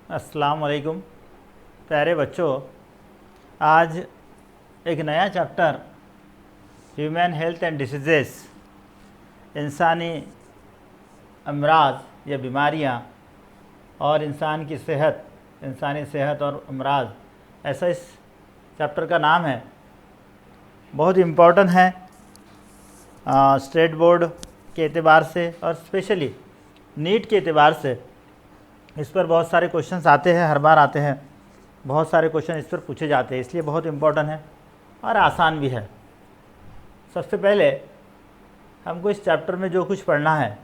अस्सलाम वालेकुम प्यारे बच्चों। आज एक नया chapter human health and diseases, इंसानी अमराज या बीमारियां और इंसान की सेहत, इंसानी सेहत और अमराज, ऐसा इस चैप्टर का नाम है। बहुत इम्पोर्टेंट है स्टेट बोर्ड के एतबार से और स्पेशली नीट के एतबार से। इस पर बहुत सारे क्वेश्चंस आते हैं, हर बार आते हैं, बहुत सारे क्वेश्चन इस पर पूछे जाते हैं, इसलिए बहुत इम्पोर्टेंट है और आसान भी है। सबसे पहले हमको इस चैप्टर में जो कुछ पढ़ना है,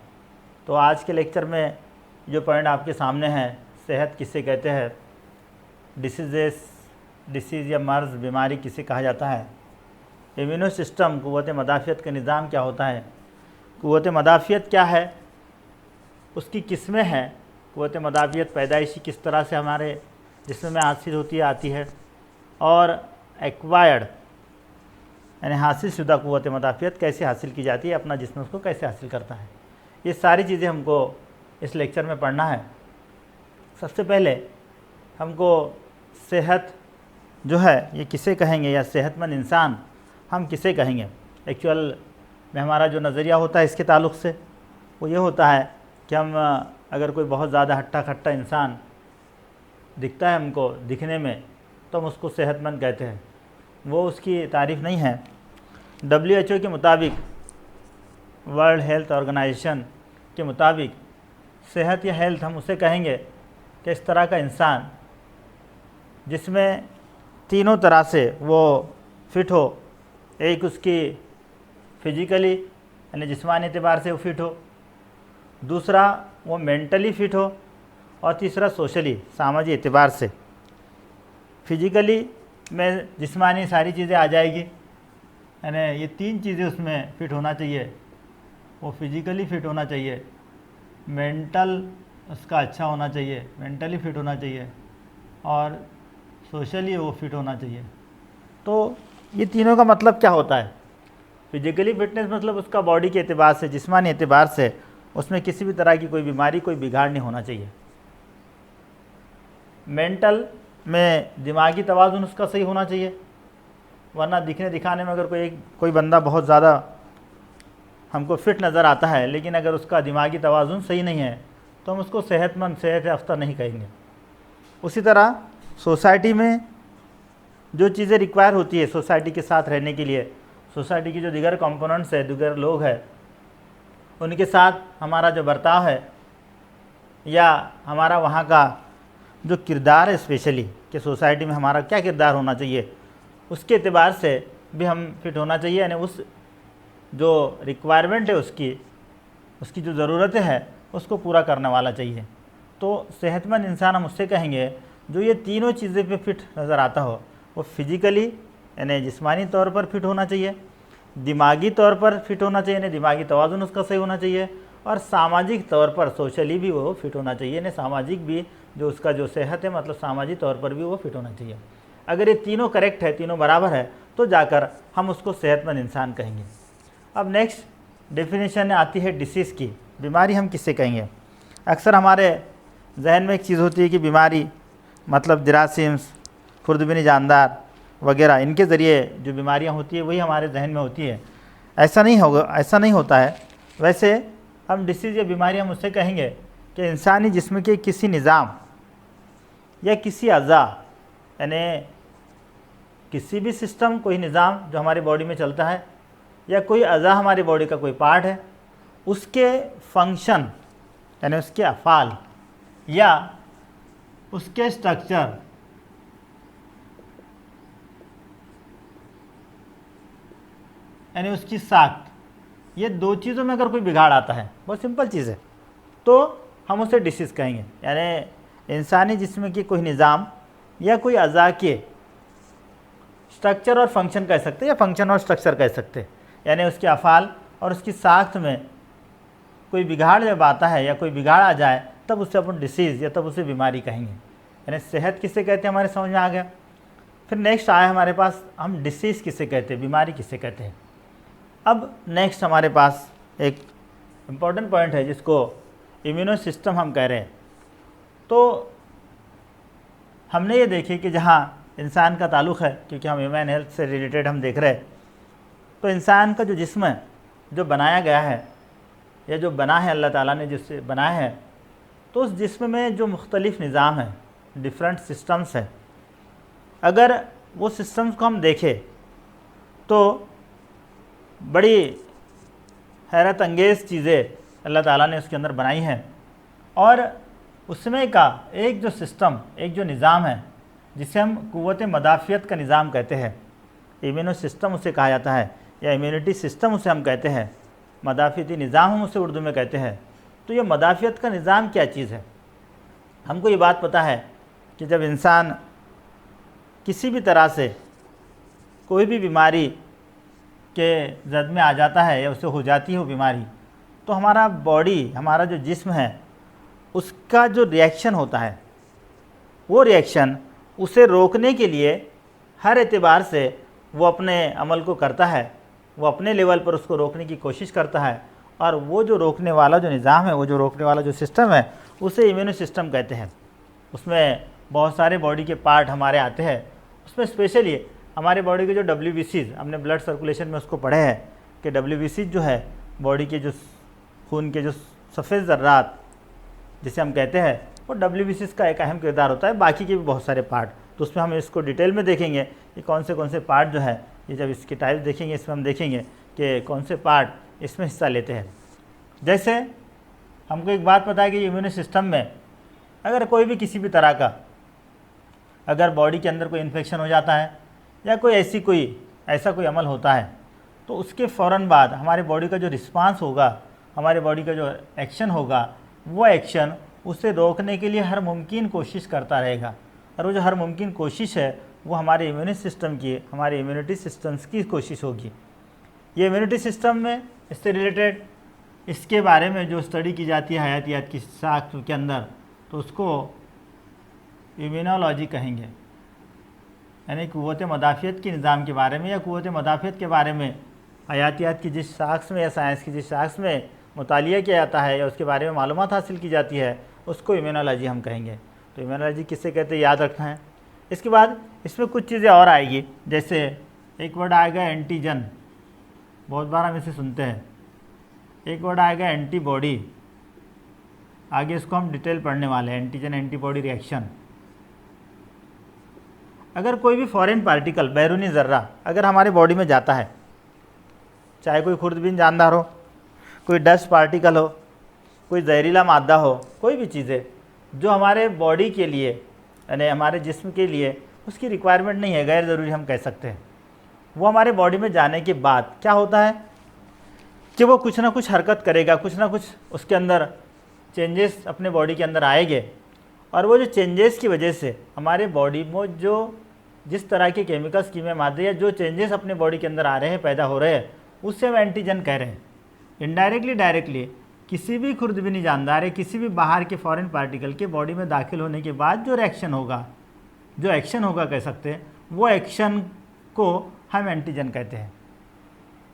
तो आज के लेक्चर में जो पॉइंट आपके सामने हैं, सेहत किसे कहते हैं, डिसीज़ या मर्ज़, बीमारी किसे कहा जाता है, इम्यूनो सिस्टम, क़ुव्वत मदाफ़ियत का निज़ाम क्या होता है, क़ुव्वत मदाफ़ियत क्या है, उसकी किस्में हैं, क़ुव्वत मदाफ़ियत पैदाइशी किस तरह से हमारे जिस्म में हासिल होती है, आती है, और एक्वायर्ड यानी हासिल शुदा क़ुव्वत मदाफ़ियत कैसे हासिल की जाती है, अपना जिस्म उसको कैसे हासिल करता है। ये सारी चीज़ें हमको इस लेक्चर में पढ़ना है। सबसे पहले हमको सेहत जो है ये किसे कहेंगे, या सेहतमंद इंसान हम किसे कहेंगे। एक्चुअल में हमारा जो नज़रिया होता है इसके ताल्लुक़ से वो ये होता है कि हम अगर कोई बहुत ज़्यादा हट्टा खट्टा इंसान दिखता है हमको दिखने में, तो हम उसको सेहतमंद कहते हैं। वो उसकी तारीफ़ नहीं है। WHO के मुताबिक, वर्ल्ड हेल्थ ऑर्गेनाइजेशन के मुताबिक, सेहत या हेल्थ हम उसे कहेंगे कि इस तरह का इंसान जिसमें तीनों तरह से वो फिट हो। एक उसकी फिजिकली यानी जिस्मानी एतबार से वो फिट हो, दूसरा वो मेंटली फिट हो, और तीसरा सोशली सामाजिक एतबार से। फिजिकली में जिस्मानी सारी चीज़ें आ जाएगी, यानी ये तीन चीज़ें उसमें फ़िट होना चाहिए। वो फिजिकली फ़िट होना चाहिए, मेंटल उसका अच्छा होना चाहिए, मेंटली फ़िट होना चाहिए, और सोशली वो फ़िट होना चाहिए। तो ये तीनों का मतलब क्या होता है। फिजिकली फ़िटनेस मतलब उसका बॉडी के एतबार से, जिस्मानी एतबार से उसमें किसी भी तरह की कोई बीमारी, कोई बिगाड़ नहीं होना चाहिए। मेंटल में दिमागी तवाज़ुन उसका सही होना चाहिए, वरना दिखने दिखाने में अगर कोई बंदा बहुत ज़्यादा हमको फिट नज़र आता है, लेकिन अगर उसका दिमागी तवाज़ुन सही नहीं है तो हम उसको सेहतमंद, सेहत याफ्ता नहीं कहेंगे। उसी तरह सोसाइटी में जो चीज़ें रिक्वायर होती है सोसाइटी के साथ रहने के लिए, सोसाइटी की जो दीगर कंपोनेंट्स है, दीगर लोग हैं, उनके साथ हमारा जो बर्ताव है या हमारा वहाँ का जो किरदार है, स्पेशली कि सोसाइटी में हमारा क्या किरदार होना चाहिए, उसके एतबार से भी हम फिट होना चाहिए। यानी उस जो रिक्वायरमेंट है उसकी जो ज़रूरतें हैं उसको पूरा करने वाला चाहिए। तो सेहतमंद इंसान हम उससे कहेंगे जो ये तीनों चीज़ें पे फिट नज़र आता हो। वो फिजिकली यानी जिस्मानी तौर पर फिट होना चाहिए, दिमागी तौर पर फिट होना चाहिए, यानी दिमागी तवाज़ुन उसका सही होना चाहिए, और सामाजिक तौर पर, सोशली भी वो फिट होना चाहिए, यानी सामाजिक भी जो उसका जो सेहत है, मतलब सामाजिक तौर पर भी वो फिट होना चाहिए। अगर ये तीनों करेक्ट है, तीनों बराबर है, तो जाकर हम उसको सेहतमंद इंसान कहेंगे। अब नेक्स्ट डेफिनेशन आती है डिसीज़ की। बीमारी हम किससे कहेंगे। अक्सर हमारे जहन में एक चीज़ होती है कि बीमारी मतलब जरासीम्स, खुर्दबिनी जानदार वगैरह, इनके ज़रिए जो बीमारियां होती है वही हमारे जहन में होती है। ऐसा नहीं होगा, ऐसा नहीं होता है। वैसे हम डिसीज़ या बीमारी हम उससे कहेंगे कि इंसानी जिस्म के किसी निज़ाम या किसी अज़ा, यानी किसी भी सिस्टम, कोई निज़ाम जो हमारी बॉडी में चलता है, या कोई अज़ा हमारी बॉडी का कोई पार्ट है, उसके फंक्शन यानी उसके अफ़ाल या उसके स्ट्रक्चर यानी उसकी साख्त, ये दो चीज़ों में अगर कोई बिगाड़ आता है, बहुत सिंपल चीज़ है, तो हम उसे डिसीज़ कहेंगे। यानी इंसानी जिस्म की कोई निज़ाम या कोई अज़ा के स्ट्रक्चर और फंक्शन कह सकते हैं, या फंक्शन और स्ट्रक्चर कह सकते हैं, यानी उसके अफ़ाल और उसकी साख्त में कोई बिगाड़ जब आता है या कोई बिगाड़ आ जाए, तब उसे अपन डिसीज़ या तब उसे बीमारी कहेंगे। यानी सेहत किसे कहते हैं हमारे समझ में आ गया। फिर नेक्स्ट आया हमारे पास, हम डिसीज़ किसे कहते हैं, बीमारी किसे कहते हैं। अब नेक्स्ट हमारे पास एक इम्पॉर्टेंट पॉइंट है जिसको इम्यूनो सिस्टम हम कह रहे हैं। तो हमने ये देखे कि जहाँ इंसान का ताल्लुक़ है, क्योंकि हम ह्यूमन हेल्थ से रिलेटेड हम देख रहे हैं, तो इंसान का जो जिस्म है, जो बनाया गया है या जो बना है अल्लाह ताला ने जिससे बनाया है, तो उस जिस्म में जो मुख्तलिफ़ निज़ाम है, डिफरेंट सिस्टम्स है, अगर वो सिस्टम्स को हम देखें तो बड़ी हैरत अंगेज़ चीज़ें अल्लाह ताला ने उसके अंदर बनाई हैं। और उसमें का एक जो सिस्टम, एक जो निज़ाम है जिसे हम क़ुव्वत मदाफ़ियत का निज़ाम कहते हैं, इम्यूनो सिस्टम उसे कहा जाता है या इम्यूनिटी सिस्टम उसे हम कहते हैं, मदाफ़ियती निज़ाम हम उसे उर्दू में कहते हैं। तो ये मदाफ़ियत का निज़ाम क्या चीज़ है? हमको ये बात पता है कि जब इंसान किसी भी तरह से कोई भी बीमारी के जद में आ जाता है या उसे हो जाती है वो बीमारी, तो हमारा बॉडी, हमारा जो जिस्म है, उसका जो रिएक्शन होता है, वो रिएक्शन उसे रोकने के लिए हर एतबार से वो अपने अमल को करता है, वो अपने लेवल पर उसको रोकने की कोशिश करता है। और वो जो रोकने वाला जो निज़ाम है, वो जो रोकने वाला जो सिस्टम है, उसे इम्यूनो सिस्टम कहते हैं। उसमें बहुत सारे बॉडी के पार्ट हमारे आते हैं। उसमें स्पेशली हमारे बॉडी के जो WBCs, हमने ब्लड सर्कुलेशन में उसको पढ़े हैं कि WBCs जो है बॉडी के जो खून के जो सफ़ेद ज़र्रात जिसे हम कहते हैं, वो WBCs का एक अहम किरदार होता है। बाकी के भी बहुत सारे पार्ट, तो उसमें हम इसको डिटेल में देखेंगे कि कौन से पार्ट जो है, ये जब इसकी टाइप देखेंगे इसमें हम देखेंगे कि कौन से पार्ट इसमें हिस्सा लेते हैं। जैसे हमको एक बात पता है कि इम्यून सिस्टम में अगर कोई भी किसी भी तरह का अगर बॉडी के अंदर कोई इन्फेक्शन हो जाता है या कोई ऐसा कोई अमल होता है, तो उसके फ़ौरन बाद हमारे बॉडी का जो रिस्पांस होगा, हमारे बॉडी का जो एक्शन होगा, वो एक्शन उसे रोकने के लिए हर मुमकिन कोशिश करता रहेगा। और वो जो हर मुमकिन कोशिश है वो हमारे इम्यून सिस्टम की, हमारे इम्यूनिटी सिस्टम्स की कोशिश होगी। ये इम्यूनिटी सिस्टम में इससे रिलेटेड इसके बारे में जो स्टडी की जाती है हयातियात की साख के अंदर, तो उसको इम्यूनोलॉजी कहेंगे, यानी क़ुव्वत मदाफ़ियत के निज़ाम के बारे में या क़ुव्वत मदाफ़ियत के बारे में हयातियात की जिस शाख्स में या साइंस की जिस शाख्स में मुतालिया किया जाता है या उसके बारे में मालूमात हासिल की जाती है, उसको इम्यूनोलॉजी हम कहेंगे। तो इम्यूनोलॉजी किससे कहते हैं, याद रखना है। इसके बाद इसमें कुछ चीज़ें और आएगी, जैसे एक वर्ड आएगा एंटीजन, बहुत बार हम इसे सुनते हैं। एक वर्ड आएगा एंटीबॉडी, आगे इसको हम डिटेल पढ़ने वाले हैं, एंटीजन एंटीबॉडी रिएक्शन। अगर कोई भी फॉरेन पार्टिकल, बैरूनी ज़र्रा अगर हमारे बॉडी में जाता है, चाहे कोई खुर्दबीन जानदार हो, कोई डस्ट पार्टिकल हो, कोई जहरीला मादा हो, कोई भी चीज़ें जो हमारे बॉडी के लिए यानी हमारे जिस्म के लिए उसकी रिक्वायरमेंट नहीं है, गैर ज़रूरी हम कह सकते हैं, वो हमारे बॉडी में जाने के बाद क्या होता है कि वो कुछ ना कुछ हरकत करेगा, कुछ ना कुछ उसके अंदर चेंजेस अपने बॉडी के अंदर आएंगे। और वो जो चेंजेस की वजह से हमारे बॉडी में जो जिस तरह के केमिकल्स, कीमिया मादे या जो चेंजेस अपने बॉडी के अंदर आ रहे हैं, पैदा हो रहे हैं, उससे हम एंटीजन कह रहे हैं। इनडायरेक्टली डायरेक्टली किसी भी खुर्दबीनी जानदार है, किसी भी बाहर के फॉरेन पार्टिकल के बॉडी में दाखिल होने के बाद जो रिएक्शन होगा, जो एक्शन होगा कह सकते हैं, वो एक्शन को हम एंटीजन कहते हैं।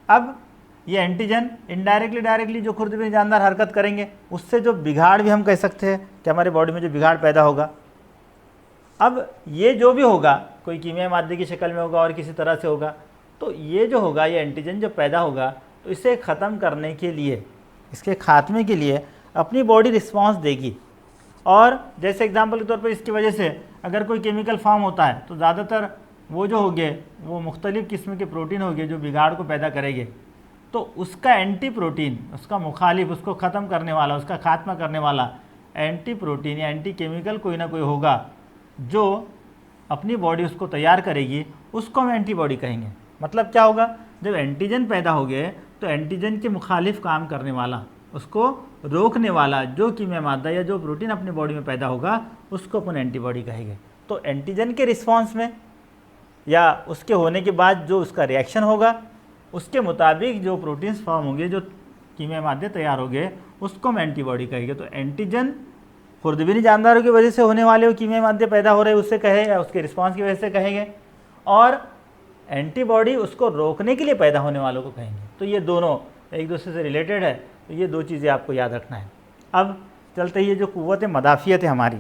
अब ये एंटीजन इनडायरेक्टली डायरेक्टली जो खुर्दबीनी जानदार हरकत करेंगे, उससे जो बिगाड़ भी हम कह सकते हैं कि हमारे बॉडी में जो बिगाड़ पैदा होगा। अब ये जो भी होगा, कोई कीमिया मादे की शक्ल में होगा और किसी तरह से होगा, तो ये जो होगा, ये एंटीजन जो पैदा होगा, तो इसे ख़त्म करने के लिए, इसके खात्मे के लिए अपनी बॉडी रिस्पांस देगी। और जैसे एग्जांपल के तौर पर इसकी वजह से अगर कोई केमिकल फॉर्म होता है, तो ज़्यादातर वो जो होंगे वो मुख्तलिफ़ किस्म के प्रोटीन होंगे जो बिगाड़ को पैदा करेंगे। तो उसका एंटी प्रोटीन, उसका मुखालिफ, उसको ख़त्म करने वाला, उसका खात्मा करने वाला एंटी प्रोटीन या एंटी केमिकल कोई ना कोई होगा जो अपनी बॉडी उसको तैयार करेगी, उसको हम एंटीबॉडी कहेंगे। मतलब क्या होगा, जब एंटीजन पैदा हो गए तो एंटीजन के मुखालिफ काम करने वाला, उसको रोकने वाला जो कीमिया मादा या जो प्रोटीन अपनी बॉडी में पैदा होगा, उसको अपन एंटीबॉडी कहेंगे। तो एंटीजन के रिस्पांस में या उसके होने के बाद जो उसका रिएक्शन होगा, उसके मुताबिक जो प्रोटीन्स फॉर्म होंगे, जो कीमिया मादे तैयार होंगे, उसको हम एंटीबॉडी कहेंगे। तो एंटीजन खुर्दबीनी जानदारों की वजह से होने वाले वो कीमिया मादे पैदा हो रहे हैं, उससे कहे, या उसके रिस्पांस की वजह से कहेंगे, और एंटीबॉडी उसको रोकने के लिए पैदा होने वालों को कहेंगे। तो ये दोनों एक दूसरे से रिलेटेड है, तो ये दो चीज़ें आपको याद रखना है। अब चलते ही जो क़ुव्वत मदाफ़ियत है हमारी,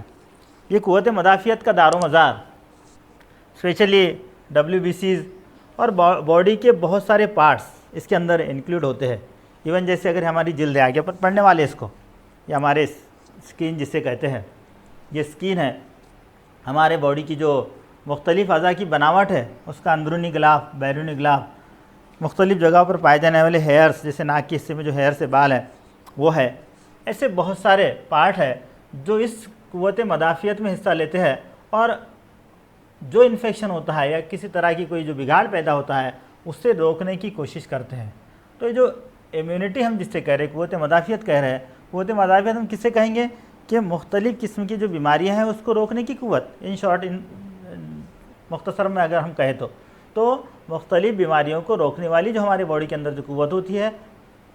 ये क़ुव्वत मदाफ़ियत का दारोमज़ार स्पेशली WBCs और बॉडी के बहुत सारे पार्ट्स इसके अंदर इंक्लूड होते हैं। इवन जैसे अगर हमारी जिल्द है, आगे पर पढ़ने वाले इसको, या हमारे स्किन जिसे कहते हैं, ये स्किन है हमारे बॉडी की जो मुख्तलिफ़ अज़ा की बनावट है, उसका अंदरूनी गिलाफ, बैरूनी गिलाफ, मुख्तलिफ़ जगहों पर पाए जाने वाले हेयर्स, जैसे नाक के हिस्से में जो हेयर से बाल है वो है। ऐसे बहुत सारे पार्ट है जो इस क़ुव्वत मदाफ़ियत में हिस्सा लेते हैं और जो इन्फेक्शन होता है या किसी तरह की कोई जो बिगाड़ पैदा होता है उससे रोकने की कोशिश करते हैं। तो ये जो इम्यूनिटी हम जिससे कह रहे हैं, क़ुव्वत मदाफ़ियत कह रहे हैं, क़ुव्वत मदाफ़ियत हम किससे कहेंगे कि मुख्तलिफ़ किस्म की जो बीमारियां हैं उसको रोकने की क़ुव्वत, इन शॉर्ट, इन मुख्तसर में अगर हम कहें तो मुख्तलिफ़ बीमारियों को रोकने वाली जो हमारे बॉडी के अंदर जो क़ुव्वत होती है,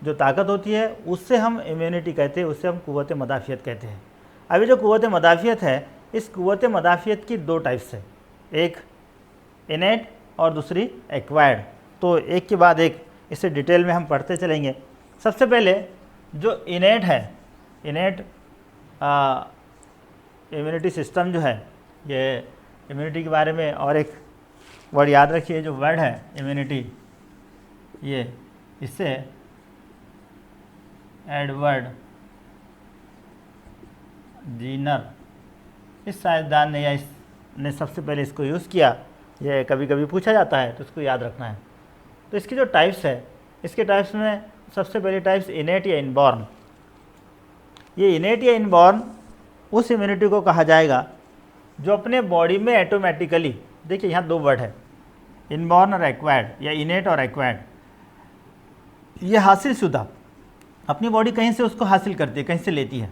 जो ताकत होती है, उससे हम इम्यूनिटी कहते हैं, उससे हम क़ुव्वत मदाफ़ियत कहते हैं। अभी जो क़ुव्वत मदाफ़ियत है, इस क़ुव्वत मदाफ़ियत की दो टाइप्स है, एक इनेट और दूसरी एक्वायर्ड। तो एक के बाद एक इसे डिटेल में हम पढ़ते चलेंगे। सबसे पहले जो इनेट है, इनेट इम्यूनिटी सिस्टम जो है, ये इम्यूनिटी के बारे में और एक वर्ड याद रखिए, जो वर्ड है इम्यूनिटी, ये इससे एडवर्ड जीनर, इस साइंसदान ने या इसने सबसे पहले इसको यूज़ किया। ये कभी कभी पूछा जाता है तो इसको याद रखना है। तो इसकी जो टाइप्स है, इसके टाइप्स में सबसे पहले टाइप्स इनेट या इनबॉर्न। ये इनेट या इनबॉर्न उस इम्यूनिटी को कहा जाएगा जो अपने बॉडी में ऑटोमेटिकली, देखिए यहाँ दो वर्ड है, इनबॉर्न और एक्वायर्ड, या इनेट और एक्वायर्ड। ये हासिल शुदा, अपनी बॉडी कहीं से उसको हासिल करती है, कहीं से लेती है,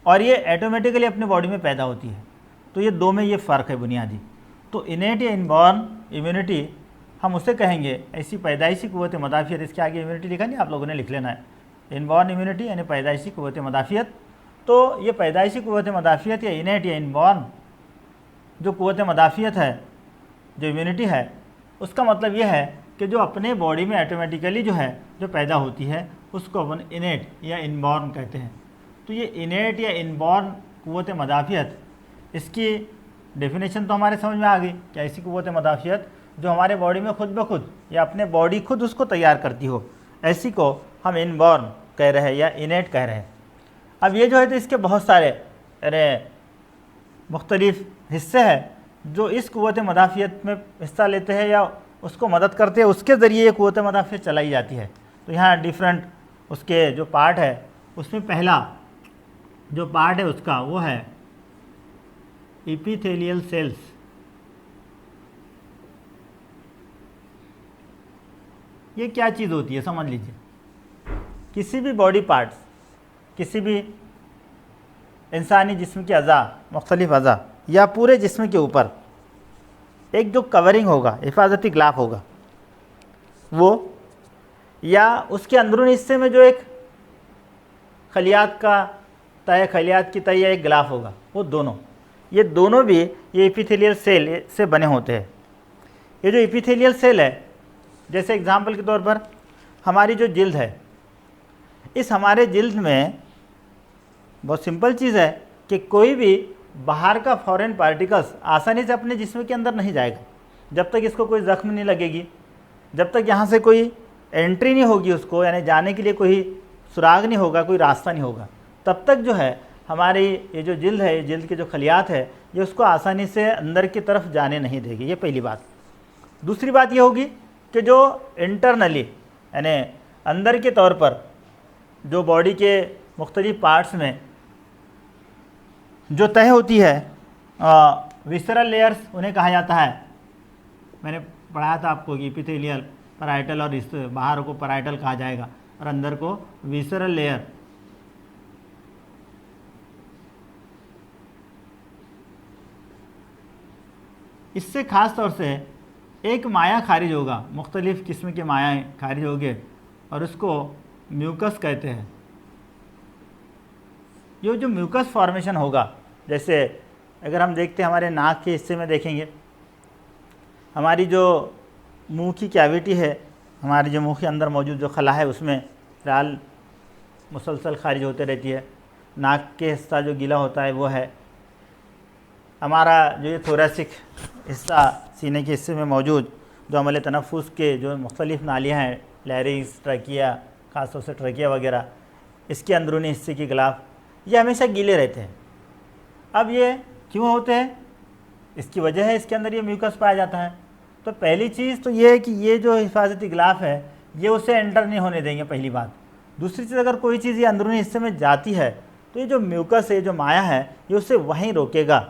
और ये ऑटोमेटिकली अपने बॉडी में पैदा होती है। तो ये दो में ये फ़र्क है बुनियादी। तो इनेट या इनबॉर्न इम्यूनिटी हम उसे कहेंगे, ऐसी पैदाइशी क़ुव्वत मदाफ़ियत, इसके आगे इम्यूनिटी लिखा नहीं, आप लोगों ने लिख लेना है, इनबॉर्न इम्यूनिटी यानी पैदाइशी क़ुव्वत मदाफ़ियत। तो ये पैदाइशी क़ुव्वत मदाफ़ियत या इनेट या इनबॉर्न जो क़ुव्वत मदाफ़ियत है, जो इम्यूनिटी है, उसका मतलब ये है कि जो अपने बॉडी में ऑटोमेटिकली जो है जो पैदा होती है उसको अपन इनेट या इनबॉर्न कहते हैं। तो ये इनेट या इनबॉर्न क़ुव्वत मदाफ़ियत, इसकी डेफिनेशन तो हमारे समझ में आ गई कि ऐसी क़ुव्वत मदाफ़ियत जो हमारे बॉडी में खुद ब खुद या अपने बॉडी खुद उसको तैयार करती हो, ऐसी को हम इनबॉर्न कह रहे हैं या इनेट कह रहे हैं। अब ये जो है तो इसके बहुत सारे मुख्तलिफ़ हिस्से हैं जो इस क़ुव्वत मदाफ़ियत में हिस्सा लेते हैं या उसको मदद करते हैं, उसके ज़रिए ये क़ुव्वत मदाफ़ियत चलाई जाती है। तो यहाँ डिफरेंट उसके जो पार्ट है, उसमें पहला जो पार्ट है उसका वो है एपिथेलियल सेल्स। ये क्या चीज़ होती है समझ लीजिए। किसी भी बॉडी पार्ट्स, किसी भी इंसानी जिस्म के अज़ा, मुख्तलिफ़ अज़ा या पूरे जिस्म के ऊपर एक जो कवरिंग होगा, हिफाजती गिलाफ होगा वो, या उसके अंदरूनी हिस्से में जो एक खलियात का तय, खलियात की तय या एक गिलाफ होगा, वो दोनों, ये दोनों भी ये एपिथेलियल सेल से बने होते हैं। ये जो एपिथेलियल सेल है, जैसे एग्जाम्पल के तौर पर हमारी जो जिल्द है, इस हमारे जिल्द में बहुत सिंपल चीज़ है कि कोई भी बाहर का फॉरेन पार्टिकल्स आसानी से अपने जिस्म के अंदर नहीं जाएगा जब तक इसको कोई ज़ख्म नहीं लगेगी, जब तक यहाँ से कोई एंट्री नहीं होगी उसको, यानी जाने के लिए कोई सुराग नहीं होगा, कोई रास्ता नहीं होगा, तब तक जो है हमारी ये जो जिल्द है, ये जिल्द के जो खलियात है, ये उसको आसानी से अंदर की तरफ जाने नहीं देगी। ये पहली बात। दूसरी बात ये होगी कि जो इंटरनली यानी अंदर के तौर पर जो बॉडी के मुख्तलिफ पार्ट्स में जो तय होती है, विसरल लेयर्स उन्हें कहा जाता है। मैंने पढ़ाया था आपको कि एपिथेलियल, पैराइटल, और इस बाहर को पैराइटल कहा जाएगा और अंदर को विसरल लेयर। इससे ख़ास तौर से एक माया खारिज होगा, मुख्तलिफ़ किस्म के मायाएँ खारिज होंगे और उसको म्यूकस कहते हैं। ये जो म्यूकस फॉर्मेशन होगा, जैसे अगर हम देखते हैं हमारे नाक के हिस्से में देखेंगे, हमारी जो मुंह की कैविटी है, हमारी जो मुंह के अंदर मौजूद जो खला है, उसमें राल मुसलसल खारिज होते रहती है। नाक के हिस्सा जो गीला होता है वो है, हमारा जो ये थोरेसिक हिस्सा सीने के हिस्से में मौजूद जो अमले तनफ़ुस के जो मुख्तलिफ़ नालियाँ हैं, लैरिंक्स, ट्रकिया, ख़ासतौर से ट्रकिया वगैरह, इसके अंदरूनी हिस्से की गिलाफ, ये हमेशा गीले रहते हैं। अब ये क्यों होते हैं? इसकी वजह है इसके अंदर ये म्यूकस पाया जाता है। तो पहली चीज़ तो ये है कि ये जो हिफाजती गिलाफ है ये उसे एंटर नहीं होने देंगे, पहली बात। दूसरी चीज़, अगर कोई चीज़ ये अंदरूनी हिस्से में जाती है तो ये जो म्यूकस है, जो माया है, ये उसे वहीं रोकेगा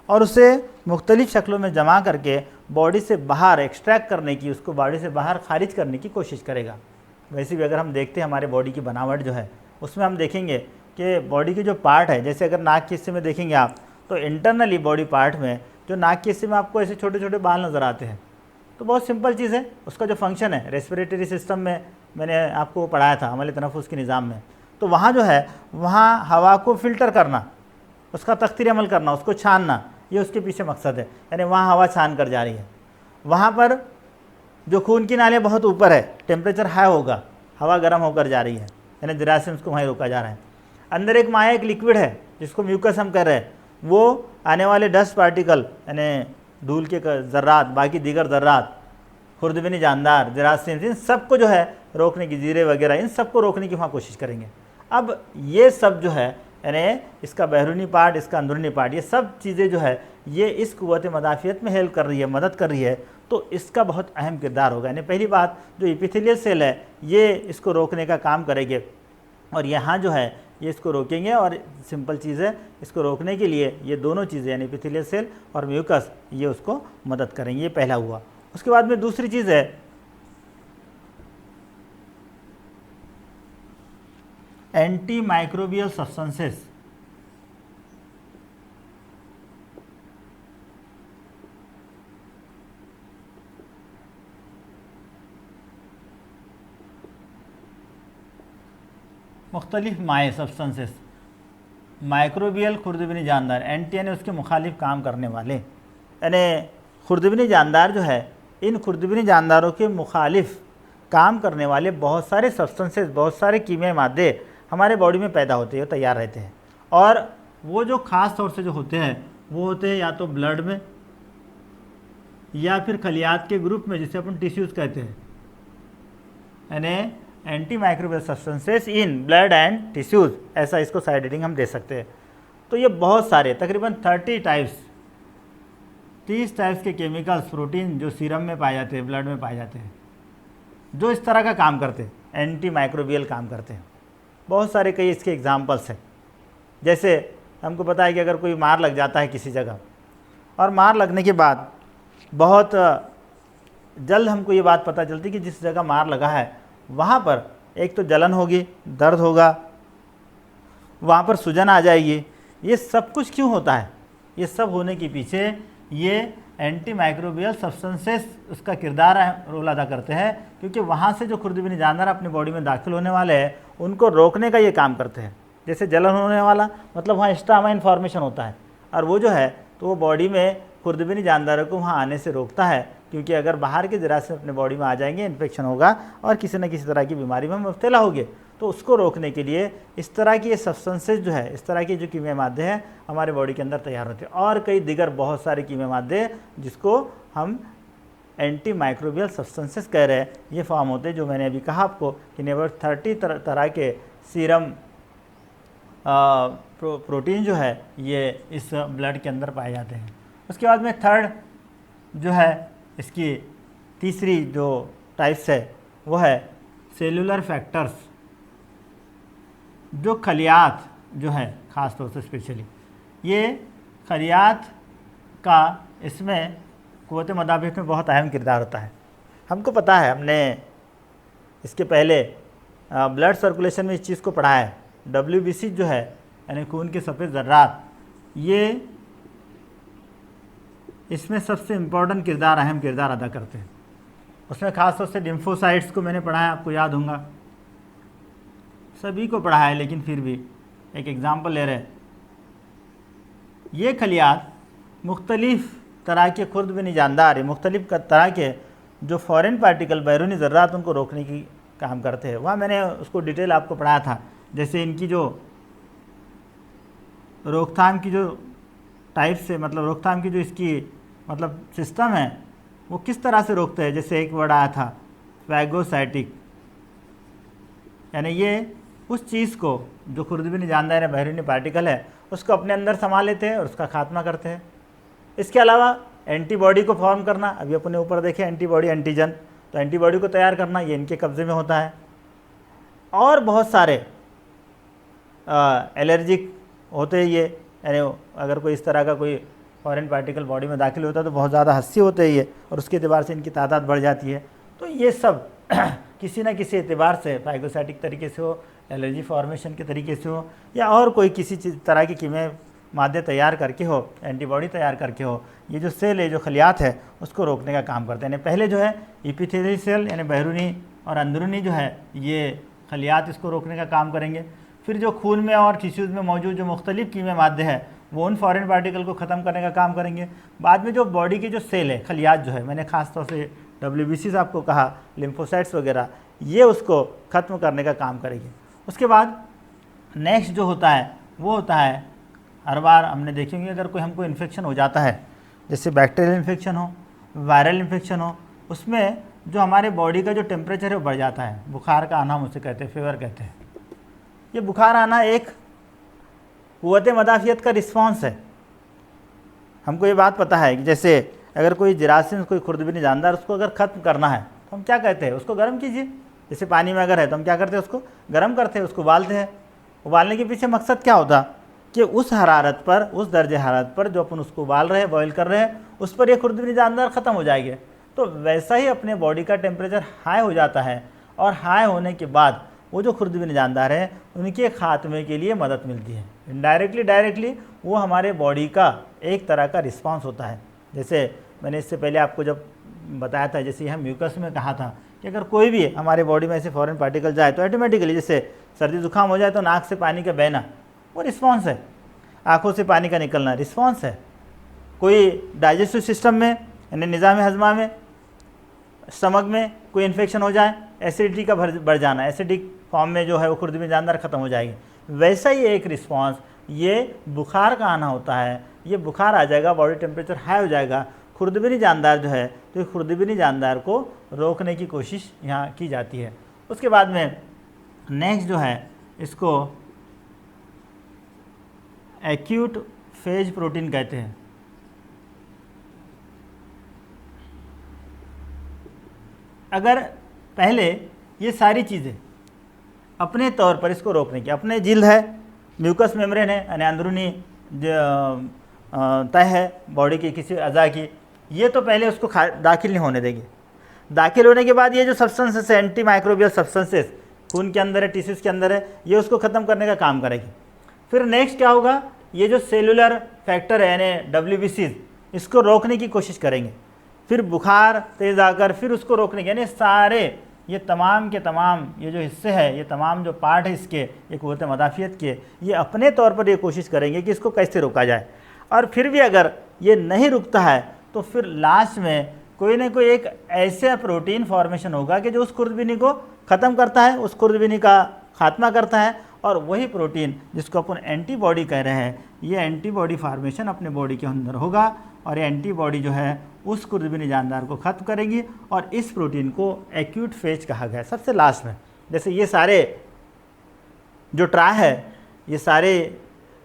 और उसे मुख्तलिफ़ शक्लों में जमा करके बॉडी से बाहर एक्सट्रैक्ट करने की, उसको बॉडी से बाहर खारिज करने की कोशिश करेगा। वैसे भी अगर हम देखते हैं हमारे बॉडी की बनावट जो है, उसमें हम देखेंगे कि बॉडी के जो पार्ट है, जैसे अगर नाक के हिस्से में देखेंगे आप, तो इंटरनली बॉडी पार्ट में जो नाक के हिस्से में आपको ऐसे छोटे छोटे बाल नज़र आते हैं, तो बहुत सिंपल चीज़ है। उसका जो फंक्शन है, रेस्पिरेटरी सिस्टम में मैंने आपको पढ़ाया था अमले तनफ़ुस के निज़ाम में, तो वहाँ जो है, वहाँ हवा को फ़िल्टर करना, उसका तख्तीर अमल करना, उसको छानना, ये उसके पीछे मकसद है। यानी वहाँ हवा छान कर जा रही है। वहाँ पर जो खून की नालियाँ बहुत ऊपर है, टेम्परेचर हाई होगा, हवा गर्म होकर जा रही है, यानी जरासीम्स को वहीं रोका जा रहा है। अंदर एक माया, एक लिक्विड है जिसको म्यूकस हम कर रहे हैं, वो आने वाले डस्ट पार्टिकल यानी धूल के ज़र्रात, बाकी दीगर ज़र्रात, खुर्दबीनी जानदार, जरासीम्स, इन सबको जो है रोकने की, जीरे वगैरह, इन सबको रोकने की वहाँ कोशिश करेंगे। अब ये सब जो है, यानी इसका बैरूनी पार्ट, इसका अंदरूनी पार्ट, ये सब चीज़ें जो है ये इस क़ुव्वत मदाफ़ियत में हेल्प कर रही है, मदद कर रही है, तो इसका बहुत अहम किरदार होगा। यानी पहली बात, जो एपिथेलियल सेल है ये इसको रोकने का काम करेंगे और यहाँ जो है ये इसको रोकेंगे। और सिंपल चीज़ है, इसको रोकने के लिए ये दोनों चीज़ें यानी एपिथेलियल सेल और म्यूकस ये उसको मदद करेंगे। ये पहला हुआ। उसके बाद में दूसरी चीज़ है एंटी माइक्रोबियल सब्सटेंसेस। मुख्तलिफ माए सब्सटेंसेस, माइक्रोबियल खुर्दबीनी जानदार, एंटी यानी उसके मुखालिफ काम करने वाले, यानी खुर्दबीनी जानदार जो है, इन खुर्दबीनी जानदारों के मुखालिफ काम करने वाले बहुत सारे सब्सटेंसेस, बहुत सारे कीमियाई मादे हमारे बॉडी में पैदा होते हैं, तैयार रहते हैं। और वो जो ख़ास तौर से जो होते हैं वो होते हैं या तो ब्लड में या फिर खलियात के ग्रुप में, जिसे अपन टिश्यूज़ कहते हैं, यानी anti microbial substances in blood and tissues, ऐसा इसको साइड हेडिंग हम दे सकते हैं। तो ये बहुत सारे, तकरीबन 30 टाइप्स के केमिकल्स, प्रोटीन जो सीरम में पाए जाते हैं, ब्लड में पाए जाते हैं, जो इस तरह का काम करते हैं, एंटी माइक्रोबियल काम करते हैं। बहुत सारे कई इसके एग्जांपल्स हैं। जैसे हमको पता है कि अगर कोई मार लग जाता है किसी जगह, और मार लगने के बाद बहुत जल्द हमको ये बात पता चलती है कि जिस जगह मार लगा है वहाँ पर एक तो जलन होगी, दर्द होगा, वहाँ पर सूजन आ जाएगी। ये सब कुछ क्यों होता है? ये सब होने के पीछे ये एंटी माइक्रोबियल सब्सटेंसेस उसका किरदार रोल अदा करते हैं, क्योंकि वहाँ से जो खुर्दबीनी जानदार अपनी बॉडी में दाखिल होने वाले हैं उनको रोकने का ये काम करते हैं। जैसे जलन होने वाला मतलब वहाँ एक्स्ट्रा अमाइन फॉर्मेशन होता है, और वो जो है तो वो बॉडी में खुर्दबीनी जानदारों को वहाँ आने से रोकता है, क्योंकि अगर बाहर के जरासीम अपने बॉडी में आ जाएंगे, इन्फेक्शन होगा और किसी न किसी तरह की बीमारी में मुब्तला होंगे। तो उसको रोकने के लिए इस तरह की ये सब्सटेंसेस जो है, इस तरह के जो कीमियाई मादे हैं हमारे बॉडी के अंदर तैयार होते हैं। और कई दिगर बहुत सारे कीमियाई मादे जिसको हम एंटी माइक्रोबियल सब्सटेंसेस कह रहे हैं, ये फॉर्म होते हैं, जो मैंने अभी कहा आपको कि नेबर 30 तरह के सीरम प्रोटीन जो है ये इस ब्लड के अंदर पाए जाते हैं। उसके बाद में थर्ड जो है, इसकी तीसरी जो टाइप्स है वो है सेलुलर फैक्टर्स, जो खलियात जो है ख़ास तौर से स्पेशली ये खलियात का इसमें क़ुव्वत मदाफ़ियत में बहुत अहम किरदार होता है। हमको पता है, हमने इसके पहले ब्लड सर्कुलेशन में इस चीज़ को पढ़ा है। WBC जो है यानी खून के सफ़ेद ज़र्रात, ये इसमें सबसे इम्पोर्टेंट किरदार, अहम किरदार अदा करते हैं। उसमें ख़ास तौर से लिम्फोसाइट्स को मैंने पढ़ा है, आपको याद होगा, सभी को पढ़ा है, लेकिन फिर भी एक एग्ज़ाम्पल ले रहे हैं। ये खलियात मुख्तलिफ़ तरह के खुर्दबीनी जानदार है, मुख्तलिफ़ तरह के जो फ़ॉरेन पार्टिकल, बैरूनी ज़र्रात, उनको रोकने की काम करते हैं। वहाँ मैंने उसको डिटेल आपको पढ़ाया था। जैसे इनकी जो रोकथाम की जो टाइप से, मतलब रोकथाम की जो इसकी मतलब सिस्टम है वो किस तरह से रोकते हैं। जैसे एक वर्ड आया था फैगोसाइटिक, यानी ये उस चीज़ को जो खुर्दबीनी जानदार है, बैरूनी पार्टिकल है, उसको अपने अंदर समा लेते हैं और उसका खात्मा करते हैं। इसके अलावा एंटीबॉडी को फॉर्म करना, अभी अपने ऊपर देखें एंटीबॉडी, एंटीजन, तो एंटीबॉडी को तैयार करना ये इनके कब्जे में होता है। और बहुत सारे एलर्जिक होते हैं ये, यानी अगर कोई इस तरह का कोई फॉरेन पार्टिकल बॉडी में दाखिल होता है तो बहुत ज़्यादा हस्सी होते हैं ये, और उसके एतबार से इनकी तादाद बढ़ जाती है। तो ये सब किसी न किसी एतबार से फाइगोसाइटिक तरीके से हो, एलर्जी फॉर्मेशन के तरीके से हो, या और कोई किसी तरह की कीमियाई मादे तैयार करके हो, एंटीबॉडी तैयार करके हो, ये जो सेल है, जो खलियात है, उसको रोकने का काम करते हैं। पहले जो है एपिथेलियल सेल यानी बैरूनी और अंदरूनी जो है ये खलियात इसको रोकने का काम करेंगे। फिर जो खून में और टिश्यूज़ में मौजूद जो मुख्तलिफ कीमियाई मादे हैं वो उन फॉरेन पार्टिकल को ख़त्म करने का काम करेंगे। बाद में जो बॉडी के जो सेल है, खलियात जो है, मैंने ख़ास तौर से WBCs आपको कहा, लिम्फोसाइट्स वगैरह, ये उसको ख़त्म करने का काम करेंगे। उसके बाद नेक्स्ट जो होता है वो होता है, हर बार हमने देखेंगे अगर कोई हमको इन्फेक्शन हो जाता है, जैसे बैक्टीरियल इन्फेक्शन हो, वायरल इन्फेक्शन हो, उसमें जो हमारे बॉडी का जो टेम्परेचर है वो बढ़ जाता है। बुखार का आना हम उसे कहते हैं, फीवर कहते हैं। ये बुखार आना एक क़ुव्वत मदाफ़ियत का रिस्पॉन्स है। हमको ये बात पता है कि जैसे अगर कोई जरासीम, कोई खुर्दबीनी जानदार, उसको अगर ख़त्म करना है तो हम क्या कहते हैं, उसको गर्म कीजिए। जैसे पानी में अगर है तो हम क्या करते हैं, उसको गर्म करते हैं, उसको उबालते हैं। उबालने के पीछे मकसद क्या होता कि उस हरारत पर, उस दर्जे हरारत पर जो अपन उसको उबाल रहे हैं, बॉयल कर रहे हैं, उस पर ये खुर्दबीनी जानदार ख़त्म हो जाएंगे। तो वैसा ही अपने बॉडी का टेम्परेचर हाई हो जाता है, और हाई होने के बाद वो जो खुर्दबीनी जानदार हैं उनके खात्मे के लिए मदद मिलती है। इनडायरेक्टली डायरेक्टली वो हमारे बॉडी का एक तरह का रिस्पांस होता है। जैसे मैंने इससे पहले आपको जब बताया था, जैसे यहाँ म्यूकस में कहा था कि अगर कोई भी हमारे बॉडी में ऐसे फॉरेन पार्टिकल जाए तो ऑटोमेटिकली, जैसे सर्दी जुकाम हो जाए तो नाक से पानी का बहना, वो रिस्पॉन्स है। आँखों से पानी का निकलना रिस्पॉन्स है। कोई डाइजेस्टिव सिस्टम में यानी निज़ाम हज़मा में, स्टमक में कोई इन्फेक्शन हो जाए, एसिडिटी का बढ़ जाना, एसिडिक फॉर्म में जो है वो खुर्दबीनी जानदार ख़त्म हो जाएगी। वैसा ही एक रिस्पॉन्स ये बुखार का आना होता है। ये बुखार आ जाएगा, बॉडी टेम्परेचर हाई हो जाएगा, खुर्दबीनी जानदार जो है, तो खुर्दबीनी जानदार को रोकने की कोशिश यहाँ की जाती है। उसके बाद में नेक्स्ट जो है इसको एक्यूट फेज प्रोटीन कहते हैं। अगर पहले ये सारी चीज़ें अपने तौर पर इसको रोकने की, अपने जिल्द है, म्यूकस मेम्ब्रेन है यानी अंदरूनी तह है बॉडी की किसी अज़ा की, ये तो पहले उसको दाखिल नहीं होने देगी। दाखिल होने के बाद ये जो सब्सटेंसेस है, एंटी माइक्रोबियल सब्सटेंसेस खून के अंदर है, टिश्यूज़ के अंदर है, ये उसको ख़त्म करने का काम करेगी। फिर नेक्स्ट क्या होगा, ये जो सेलुलर फैक्टर है यानी WBCs, इसको रोकने की कोशिश करेंगे। फिर बुखार तेज़ आकर फिर उसको रोकने के, यानी सारे ये तमाम के तमाम ये जो हिस्से हैं, ये तमाम जो पार्ट है इसके, ये क़ुव्वत मदाफ़ियत के, ये अपने तौर पर ये कोशिश करेंगे कि इसको कैसे रोका जाए। और फिर भी अगर ये नहीं रुकता है तो फिर लास्ट में कोई ना कोई एक ऐसा प्रोटीन फॉर्मेशन होगा कि जो उस खुर्दबीनी को ख़त्म करता है, उस खुर्दबीनी का खात्मा करता है, और वही प्रोटीन जिसको अपन एंटीबॉडी कह रहे हैं, ये एंटीबॉडी फार्मेशन अपने बॉडी के अंदर होगा, और ये एंटीबॉडी जो है उस खुर्दबीनी जानदार को ख़त्म करेगी, और इस प्रोटीन को एक्यूट फेज कहा गया है। सबसे लास्ट में जैसे ये सारे जो ट्राय है, ये सारे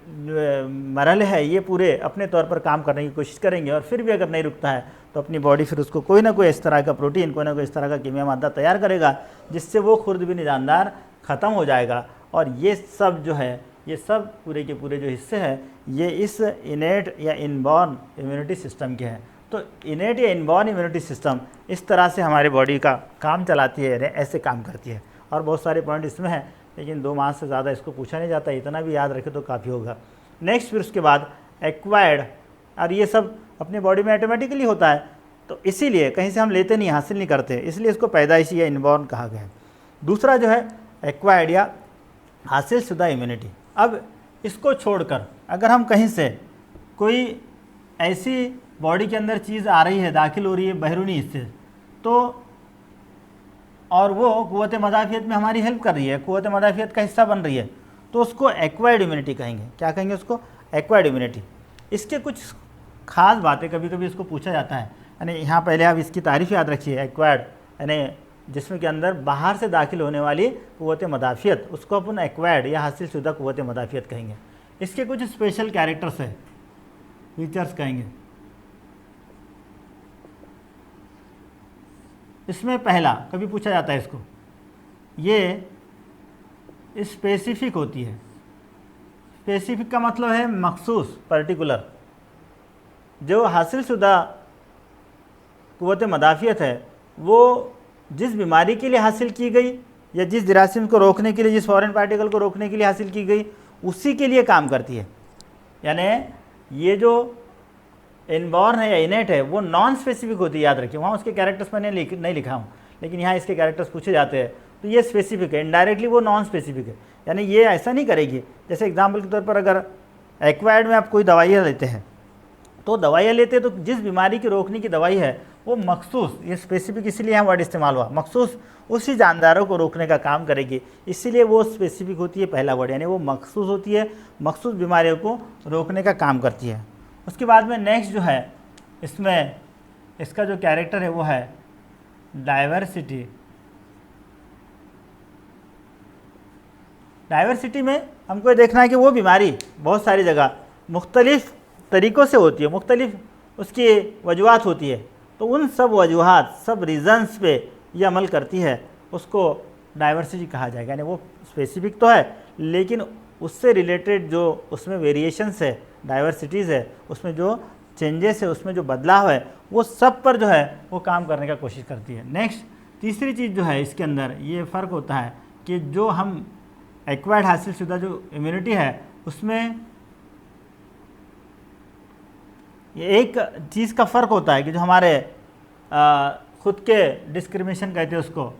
मरहले है, ये पूरे अपने तौर पर काम करने की कोशिश करेंगे, और फिर भी अगर नहीं रुकता है तो अपनी बॉडी फिर उसको कोई ना कोई इस तरह का प्रोटीन, कोई ना कोई इस तरह का कीमिया मादा तैयार करेगा जिससे वो खुर्दबीनी जानदार ख़त्म हो जाएगा। और ये सब जो है, ये सब पूरे के पूरे जो हिस्से हैं, ये इस इनेट या इनबॉर्न इम्यूनिटी सिस्टम के हैं। तो इनेट या इनबॉर्न इम्यूनिटी सिस्टम इस तरह से हमारे बॉडी का काम चलाती है, ऐसे काम करती है। और बहुत सारे पॉइंट इसमें हैं, लेकिन 2 मार्क्स से ज़्यादा इसको पूछा नहीं जाता, इतना भी याद रखे तो काफ़ी होगा। नेक्स्ट फिर उसके बाद एक्वायर्ड, और ये सब अपनी बॉडी में ऑटोमेटिकली होता है, तो इसीलिए कहीं से हम लेते नहीं, हासिल नहीं करते, इसलिए इसको पैदाइशी या इनबॉर्न कहा गया है। दूसरा जो है एक्वायर्ड या हासिल शुदा इम्यूनिटी। अब इसको छोड़कर अगर हम कहीं से कोई ऐसी बॉडी के अंदर चीज़ आ रही है, दाखिल हो रही है बैरूनी हिस्से, तो और वो क़ुव्वत मदाफ़ियत में हमारी हेल्प कर रही है, क़ुव्वत मदाफ़ियत का हिस्सा बन रही है, तो उसको एक्वायर्ड इम्यूनिटी कहेंगे। क्या कहेंगे उसको? Acquired immunity. इसके कुछ खास बातें कभी कभी इसको पूछा जाता है, यानी यहाँ पहले आप इसकी तारीफ याद रखिए। एक्वायर्ड यानी जिस्म के अंदर बाहर से दाखिल होने वाली क़ुव्वत मदाफ़ियत, उसको अपन एक्वायर्ड या हासिल शुदा क़ुव्वत मदाफ़ियत कहेंगे। इसके कुछ स्पेशल कैरेक्टर्स है, फीचर्स कहेंगे। इसमें पहला कभी पूछा जाता है इसको, ये स्पेसिफिक होती है। स्पेसिफिक का मतलब है मखसूस, पर्टिकुलर। जो हासिल शुदा क़ुव्वत मदाफ़ियत है वो जिस बीमारी के लिए हासिल की गई या जिस जरासीम को रोकने के लिए, जिस फॉरेन पार्टिकल को रोकने के लिए हासिल की गई, उसी के लिए काम करती है। यानी ये जो इनबॉर्न है या इनेट है वो नॉन स्पेसिफिक होती है, याद रखिए। वहाँ उसके कैरेक्टर्स मैंने नहीं लिखा हूँ, लेकिन यहाँ इसके कैरेक्टर्स पूछे जाते हैं तो ये स्पेसिफिक है, इनडायरेक्टली वो नॉन स्पेसिफिक है। यानी ये ऐसा नहीं करेगी, जैसे एग्जाम्पल के तौर पर अगर एक्वायर्ड में आप कोई दवाइयाँ लेते हैं तो दवाइयाँ लेते हैं तो जिस बीमारी की रोकने की दवाई है वो मखसूस, ये स्पेसिफिक इसीलिए यहाँ वर्ड इस्तेमाल हुआ, मखसूस उसी जानदारों को रोकने का काम करेगी, इसीलिए वो स्पेसिफिक होती है, पहला वर्ड। यानी वो मखसूस होती है, मखसूस बीमारियों को रोकने का काम करती है। उसके बाद में नेक्स्ट जो है इसमें इसका जो कैरेक्टर है वो है डाइवर्सिटी। डाइवर्सिटी में हमको ये देखना है कि वो बीमारी बहुत सारी जगह मुख्तलिफ़ तरीक़ों से होती है, मुख्तलिफ़ उसकी वजूहात होती है, तो उन सब वजूहात, सब रीज़न्स पे ये अमल करती है, उसको डाइवर्सिटी कहा जाएगा। यानी वो स्पेसिफिक तो है लेकिन उससे रिलेटेड जो उसमें वेरिएशंस है, डाइवर्सिटीज़ है, उसमें जो चेंजेस है, उसमें जो बदलाव है, वो सब पर जो है वो काम करने का कोशिश करती है। नेक्स्ट तीसरी चीज़ जो है इसके अंदर ये फ़र्क होता है कि जो हम एक्वायर्ड हासिल शुदा जो इम्यूनिटी है उसमें ये एक चीज़ का फ़र्क होता है कि जो हमारे ख़ुद के डिस्क्रिमिनेशन कहते हैं उसको,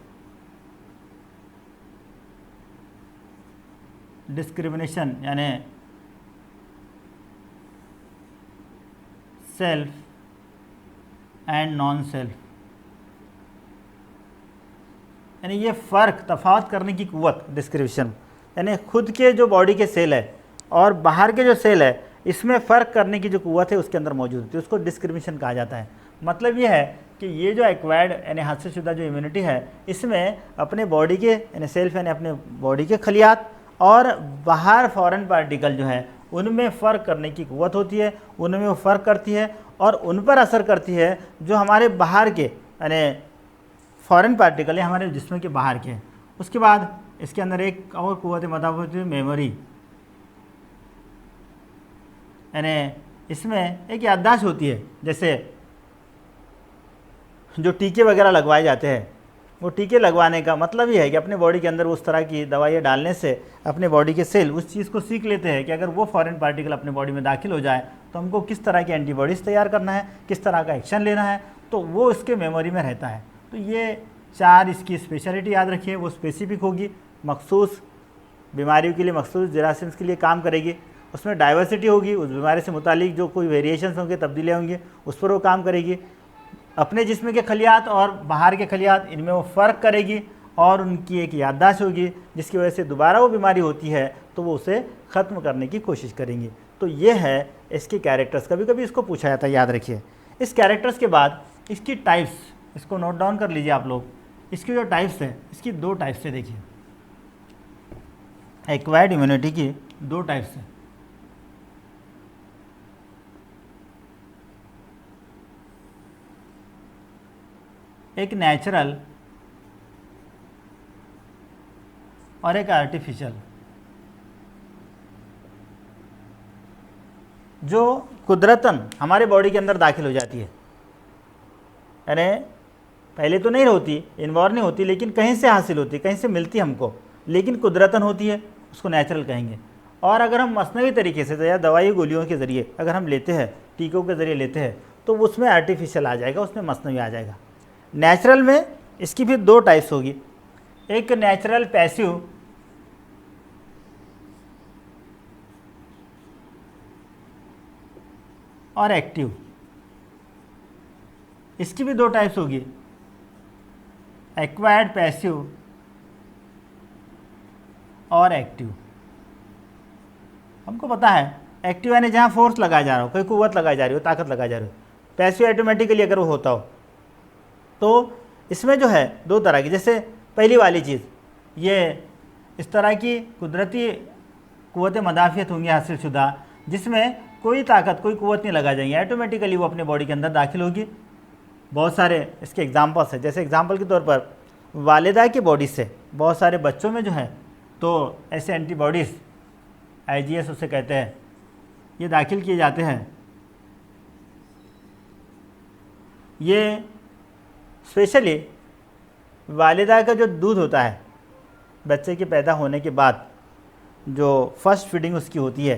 डिस्क्रिमिनेशन यानी सेल्फ एंड नॉन सेल्फ, यानी ये फ़र्क तफावत करने की क़ुव्वत, डिस्क्रिमिनेशन यानी खुद के जो बॉडी के सेल है और बाहर के जो सेल है इसमें फ़र्क करने की जो क़ुव्वत है उसके अंदर मौजूद होती है, उसको डिस्क्रिमिनेशन कहा जाता है। मतलब ये है कि ये जो एक्वायर्ड यानी हासिल शुदा जो इम्यूनिटी है इसमें अपने बॉडी के यानी सेल्फ यानी अपने बॉडी के खलियात और बाहर फॉरेन पार्टिकल जो है उनमें फ़र्क करने की क़ुव्वत होती है, उनमें वो फ़र्क करती है और उन पर असर करती है जो हमारे बाहर के यानी फॉरेन पार्टिकल है हमारे जिस्म के बाहर के। उसके बाद इसके अंदर एक और क़ुव्वत मदाफ़त मेमोरी, यानी इसमें एक याददाश्त होती है। जैसे जो टीके वगैरह लगवाए जाते हैं, वो टीके लगवाने का मतलब ये है कि अपने बॉडी के अंदर उस तरह की दवाइयाँ डालने से अपने बॉडी के सेल उस चीज़ को सीख लेते हैं कि अगर वो फॉरेन पार्टिकल अपने बॉडी में दाखिल हो जाए तो हमको किस तरह की एंटीबॉडीज़ तैयार करना है, किस तरह का एक्शन लेना है, तो वो इसके मेमोरी में रहता है। तो ये चार इसकी स्पेशलिटी याद रखिए, वो स्पेसिफिक होगी, मखसूस बीमारियों के लिए, मखसूस जरासीम्स के लिए काम करेगी। उसमें डाइवर्सिटी होगी, उस बीमारी से मुतालिक जो कोई वेरिएशंस होंगे, तब्दीलियाँ होंगी, उस पर वो काम करेगी। अपने जिस्म के खलियात और बाहर के खलियात इनमें वो फ़र्क करेगी और उनकी एक याददाश्त होगी जिसकी वजह से दोबारा वो बीमारी होती है तो वो उसे ख़त्म करने की कोशिश करेंगी। तो ये है इसके कैरेक्टर्स। कभी कभी इसको पूछा जाता है, याद रखिए। इस कैरेक्टर्स के बाद इसकी टाइप्स, इसको नोट डाउन कर लीजिए आप लोग। इसकी जो टाइप्स है, इसकी दो टाइप्स है। देखिए एक्वायर्ड इम्यूनिटी की दो टाइप्स है। एक नेचुरल और एक आर्टिफिशियल। जो कुदरतन हमारे बॉडी के अंदर दाखिल हो जाती है, यानी पहले तो नहीं होती, इन्वॉर्न नहीं होती, लेकिन कहीं से हासिल होती, कहीं से मिलती हमको, लेकिन कुदरतन होती है, उसको नेचुरल कहेंगे। और अगर हम मसनवी तरीके से या दवाई गोलियों के ज़रिए अगर हम लेते हैं, टीकों के ज़रिए लेते हैं, तो उसमें आर्टिफिशियल आ जाएगा, उसमें मसनवी आ जाएगा। नेचुरल में इसकी फिर दो टाइप्स होगी। एक नेचुरल पैसिव और एक्टिव, इसकी भी दो टाइप्स होगी, एक्वायर्ड पैसिव और एक्टिव। हमको पता है एक्टिव यानी जहाँ फोर्स लगाया जा रहा हो, कोई कुव्वत लगाई जा रही हो, ताकत लगाई जा रही हो। पैसिव ऑटोमेटिकली अगर वो होता हो तो इसमें जो है दो तरह की, जैसे पहली वाली चीज़ ये इस तरह की कुदरती कुव्वत मदाफियत होंगी हासिल शुदा, जिसमें कोई ताकत कोई कुव्वत नहीं लगा जाएंगी, ऑटोमेटिकली वो अपने बॉडी के अंदर दाखिल होगी। बहुत सारे इसके एग्जांपल्स हैं, जैसे एग्जांपल के तौर पर वालिदा की बॉडी से बहुत सारे बच्चों में जो है तो ऐसे एंटीबॉडीज़ IgS उसे कहते हैं, ये दाखिल किए जाते हैं। ये स्पेशली वालिदा का जो दूध होता है बच्चे के पैदा होने के बाद, जो फर्स्ट फीडिंग उसकी होती है,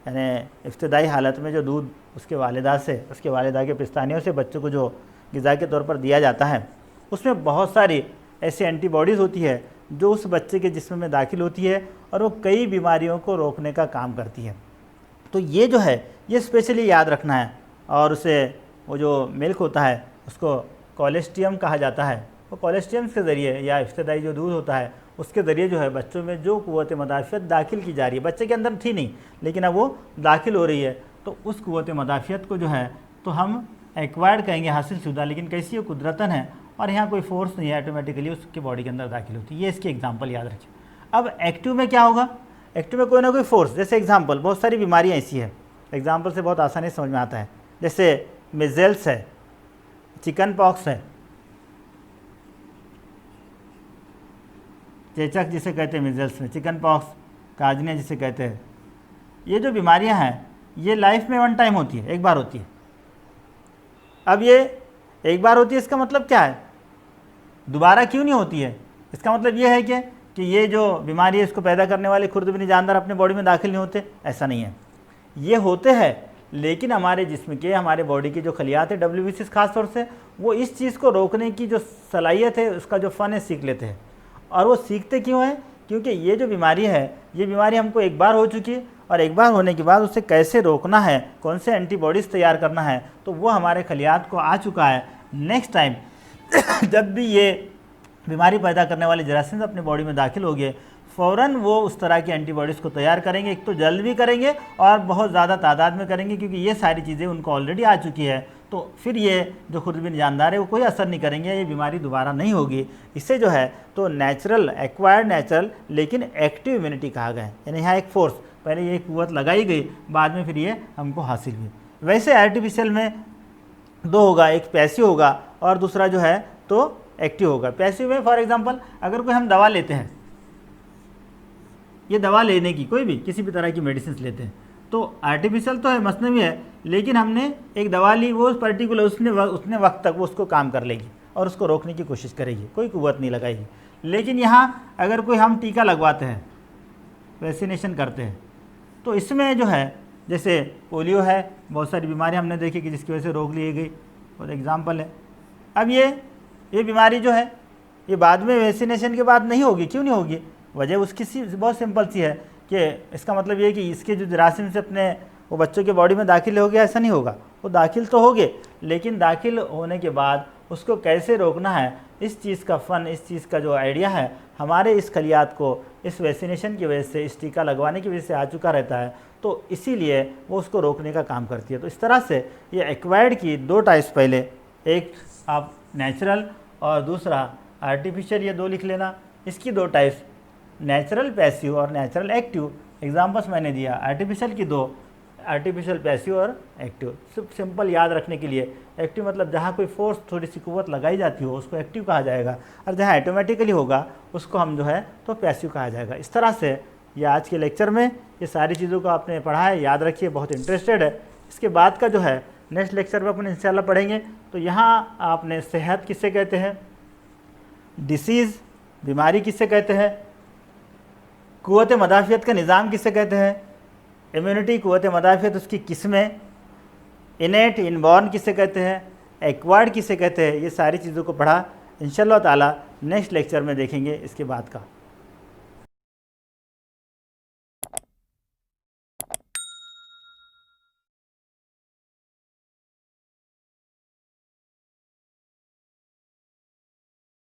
यानी इब्तदाई हालत में जो दूध उसके वालिदा से, उसके वालिदा के पिस्तानियों से बच्चों को जो ग़िज़ा के तौर पर दिया जाता है, उसमें बहुत सारी ऐसी एंटीबॉडीज़ होती है जो उस बच्चे के जिस्म में दाखिल होती है और वो कई बीमारियों को रोकने का काम करती है। तो ये जो है ये स्पेशली याद रखना है। और उसे वो जो मिल्क होता है उसको कोलेस्ट्रियम कहा जाता है। वो कोलेस्ट्रियम के ज़रिए या इब्तदाई जो दूध होता है उसके ज़रिए जो है बच्चों में जो क़ुव्वत मदाफ़ियत दाखिल की जा रही है, बच्चे के अंदर थी नहीं लेकिन अब वो दाखिल हो रही है, तो उस क़ुव्वत मदाफ़ियत को जो है तो हम एक्वायर्ड कहेंगे, हासिल शुदा, लेकिन कैसी वो कुदरतन है और यहाँ कोई फोर्स नहीं है, ऑटोमेटिकली उसके बॉडी के अंदर दाखिल होती है। ये इसकी एग्जांपल याद रखिए। अब एक्टिव में क्या होगा? एक्टिव में कोई ना कोई फोर्स, जैसे एग्जांपल बहुत सारी बीमारियाँ ऐसी है, एग्जांपल से बहुत आसानी से समझ में आता है, जैसे मिज़ल्स है, चिकन पॉक्स है, चेचक जिसे कहते हैं मिज़ल्स में, चिकन पॉक्स, काजनिया जिसे कहते हैं। ये जो बीमारियां हैं ये लाइफ में वन टाइम होती है, एक बार होती है। अब ये एक बार होती है, इसका मतलब क्या है? दोबारा क्यों नहीं होती है? इसका मतलब ये है कि ये जो बीमारी है इसको पैदा करने वाले खुर्दबिनी जानदार अपने बॉडी में दाखिल नहीं होते, ऐसा नहीं है। ये होते हैं लेकिन हमारे जिस्म के, हमारे बॉडी की जो खलियात है WBCs खास तौर से, वो इस चीज़ को रोकने की जो सलाहियत है, उसका जो फ़न है, सीख लेते हैं। और वो सीखते क्यों हैं? क्योंकि ये जो बीमारी है, ये बीमारी हमको एक बार हो चुकी है और एक बार होने के बाद उसे कैसे रोकना है, कौन से एंटीबॉडीज़ तैयार करना है, तो वो हमारे खलियात को आ चुका है। नेक्स्ट टाइम जब भी ये बीमारी पैदा करने वाले जरासीम अपने बॉडी में दाखिल हो गए, फ़ौरन वो उस तरह की एंटीबॉडीज़ को तैयार करेंगे। एक तो जल्द भी करेंगे और बहुत ज़्यादा तादाद में करेंगे, क्योंकि ये सारी चीज़ें उनको ऑलरेडी आ चुकी है। तो फिर ये जो खुर्दबिन जानदार है वो कोई असर नहीं करेंगे, ये बीमारी दोबारा नहीं होगी। इससे जो है तो नेचुरल, एक्वायर्ड नेचुरल लेकिन एक्टिव इम्यूनिटी कहा गया है। यानी यहाँ एक फोर्स, पहले ये कुव्वत लगाई गई, बाद में फिर ये हमको हासिल हुई। वैसे आर्टिफिशियल में दो होगा, एक पैसिव होगा और दूसरा जो है तो एक्टिव होगा। पैसिव में फॉर एग्जांपल अगर कोई हम दवा लेते हैं, ये दवा लेने की कोई भी किसी भी तरह की मेडिसिन लेते हैं, तो आर्टिफिशियल तो है, मसनवी है, लेकिन हमने एक दवा ली, वो पर्टिकुलर उसने वक्त तक वो उसको काम कर लेगी और उसको रोकने की कोशिश करेगी, कोई कुव्वत नहीं लगाएगी। लेकिन यहाँ अगर कोई हम टीका लगवाते हैं, वैक्सीनेशन करते हैं, तो इसमें जो है जैसे पोलियो है, बहुत सारी बीमारियाँ हमने देखी कि जिसकी वजह से रोक ली गई, और एग्जाम्पल है। अब ये बीमारी जो है ये बाद में वैक्सीनेशन के बाद नहीं होगी। क्यों नहीं होगी? वजह उसकी बहुत सिंपल सी है कि इसका मतलब ये है कि इसके जो जरासीम से अपने वो बच्चों के बॉडी में दाखिल हो गया, ऐसा नहीं होगा। वो दाखिल तो हो गए, लेकिन दाखिल होने के बाद उसको कैसे रोकना है, इस चीज़ का फ़न, इस चीज़ का जो आइडिया है हमारे इस खलियात को इस वैक्सीनेशन की वजह से, इस टीका लगवाने की वजह से आ चुका रहता है, तो इसीलिए वो उसको रोकने का काम करती है। तो इस तरह से ये एक्वायर्ड की दो टाइप्स, पहले एक आप नेचुरल और दूसरा आर्टिफिशियल, ये दो लिख लेना। इसकी दो टाइप्स, नेचुरल पैसिव और नेचुरल एक्टिव। एग्जांपल्स मैंने दिया आर्टिफिशियल की दो, आर्टिफिशियल पैसिव और एक्टिव। सिंपल याद रखने के लिए, एक्टिव मतलब जहाँ कोई फोर्स, थोड़ी सी कुव्वत लगाई जाती हो उसको एक्टिव कहा जाएगा, और जहाँ ऑटोमेटिकली होगा उसको हम जो है तो पैसिव कहा जाएगा। इस तरह से ये आज के लेक्चर में ये सारी चीज़ों को आपने पढ़ा है, याद रखिए, बहुत इंटरेस्टेड है। इसके बाद का जो है नेक्स्ट लेक्चर में अपन इंशाल्लाह पढ़ेंगे। तो यहाँ आपने सेहत किससे कहते हैं, डिसीज़ बीमारी किससे कहते हैं, कुव्वत मदाफ़ियत का निज़ाम किससे कहते हैं, इम्यूनिटी कुव्वत मदाफ़ियत उसकी किस्में, इनेट इनबॉर्न किससे कहते हैं, एक्वायर्ड किससे कहते हैं, ये सारी चीज़ों को पढ़ा। इंशाअल्लाह ताला नेक्स्ट लेक्चर में देखेंगे इसके बाद का।